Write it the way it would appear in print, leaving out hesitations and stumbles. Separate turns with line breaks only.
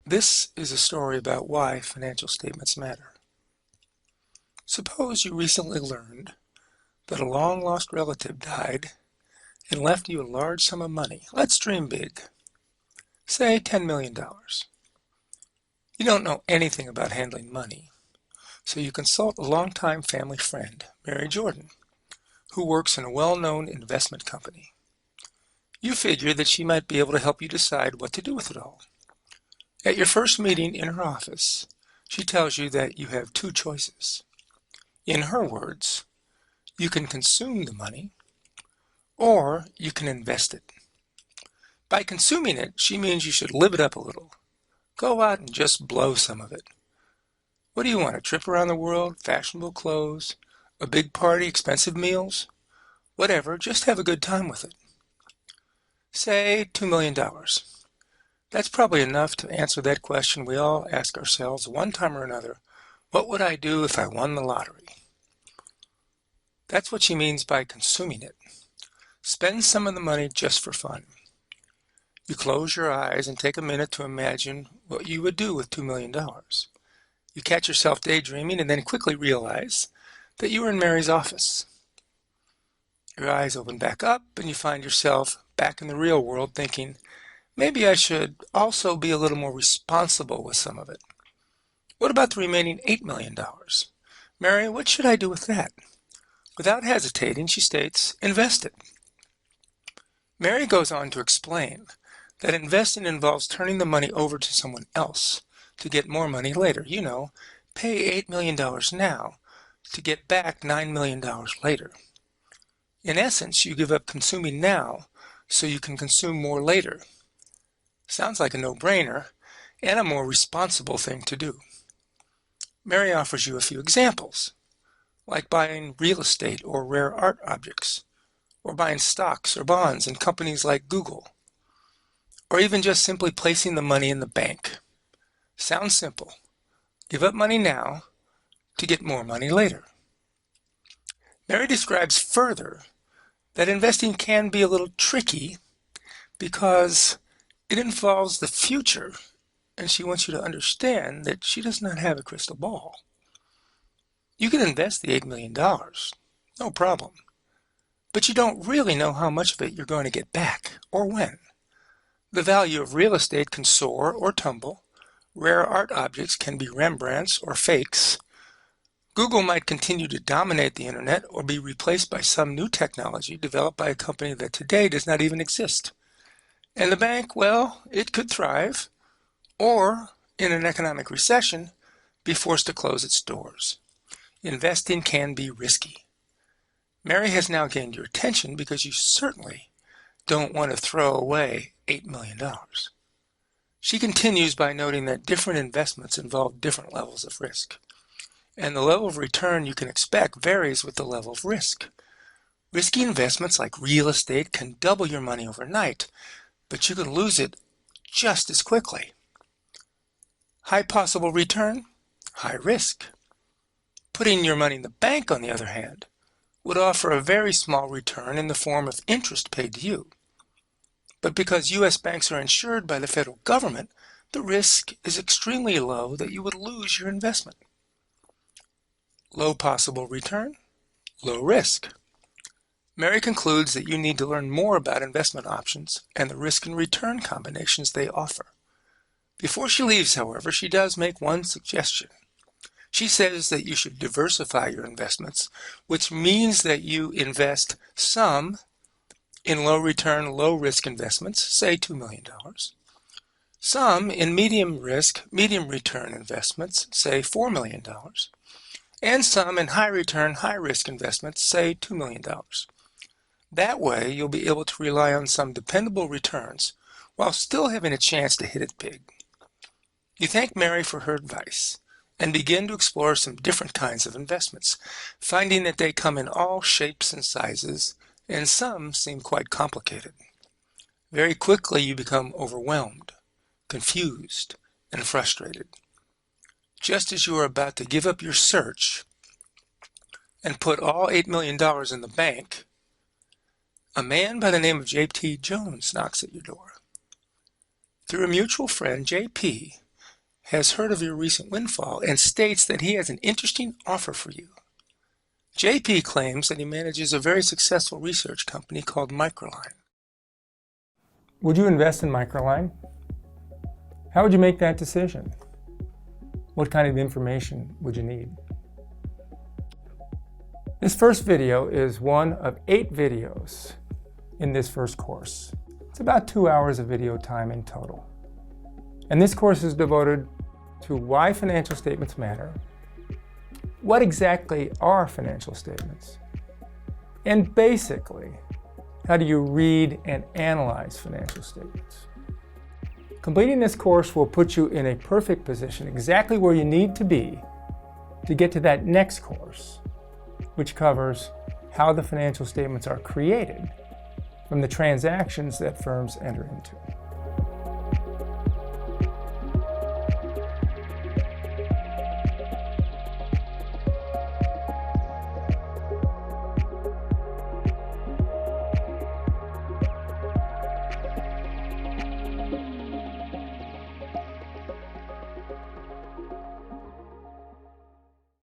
This is a story about why financial statements matter. Suppose you recently learned that a long-lost relative died and left you a large sum of money. Let's dream big. Say $10 million. You don't know anything about handling money, so you consult a longtime family friend, Mary Jordan, who works in a well-known investment company. You figure that she might be able to help you decide what to do with it all. At your first meeting in her office, she tells you that you have two choices. In her words, you can consume the money, or you can invest it. By consuming it, she means you should live it up a little. Go out and just blow some of it. What do you want, a trip around the world, fashionable clothes, a big party, expensive meals? Whatever, just have a good time with it. Say $2 million. That's probably enough to answer that question we all ask ourselves one time or another. What would I do if I won the lottery? That's what she means by consuming it. Spend some of the money just for fun. You close your eyes and take a minute to imagine what you would do with $2 million. You catch yourself daydreaming and then quickly realize that you are in Mary's office. Your eyes open back up and you find yourself back in the real world thinking, maybe I should also be a little more responsible with some of it. What about the remaining $8 million? Mary, what should I do with that? Without hesitating, she states, invest it. Mary goes on to explain that investing involves turning the money over to someone else to get more money later. You know, pay $8 million now to get back $9 million later. In essence, you give up consuming now so you can consume more later. Sounds like a no-brainer and a more responsible thing to do. Mary offers you a few examples, like buying real estate or rare art objects, or buying stocks or bonds in companies like Google, or even just simply placing the money in the bank. Sounds simple. Give up money now to get more money later. Mary describes further that investing can be a little tricky because it involves the future, and she wants you to understand that she does not have a crystal ball. You can invest the $8 million, no problem, but you don't really know how much of it you're going to get back or when. The value of real estate can soar or tumble. Rare art objects can be Rembrandts or fakes. Google might continue to dominate the internet or be replaced by some new technology developed by a company that today does not even exist. And the bank, well, it could thrive, or in an economic recession, be forced to close its doors. Investing can be risky. Mary has now gained your attention because you certainly don't want to throw away $8 million. She continues by noting that different investments involve different levels of risk, and the level of return you can expect varies with the level of risk. Risky investments like real estate can double your money overnight, but you can lose it just as quickly. High possible return, high risk. Putting your money in the bank, on the other hand, would offer a very small return in the form of interest paid to you. But because U.S. banks are insured by the federal government, the risk is extremely low that you would lose your investment. Low possible return, low risk. Mary concludes that you need to learn more about investment options and the risk and return combinations they offer. Before she leaves, however, she does make one suggestion. She says that you should diversify your investments, which means that you invest some in low return, low risk investments, say $2 million, some in medium risk, medium return investments, say $4 million, and some in high return, high risk investments, say $2 million. That way, you'll be able to rely on some dependable returns while still having a chance to hit it big. You thank Mary for her advice and begin to explore some different kinds of investments, finding that they come in all shapes and sizes, and some seem quite complicated. Very quickly, you become overwhelmed, confused, and frustrated. Just as you are about to give up your search and put all $8 million in the bank, a man by the name of J.P. Jones knocks at your door. Through a mutual friend, J.P. has heard of your recent windfall and states that he has an interesting offer for you. JP claims that he manages a very successful research company called Microline. Would you invest in Microline? How would you make that decision? What kind of information would you need? This first video is one of 8 videos in this first course. It's about 2 hours of video time in total. And this course is devoted to why financial statements matter, what exactly are financial statements, and basically, how do you read and analyze financial statements. Completing this course will put you in a perfect position, exactly where you need to be to get to that next course, which covers how the financial statements are created from the transactions that firms enter into.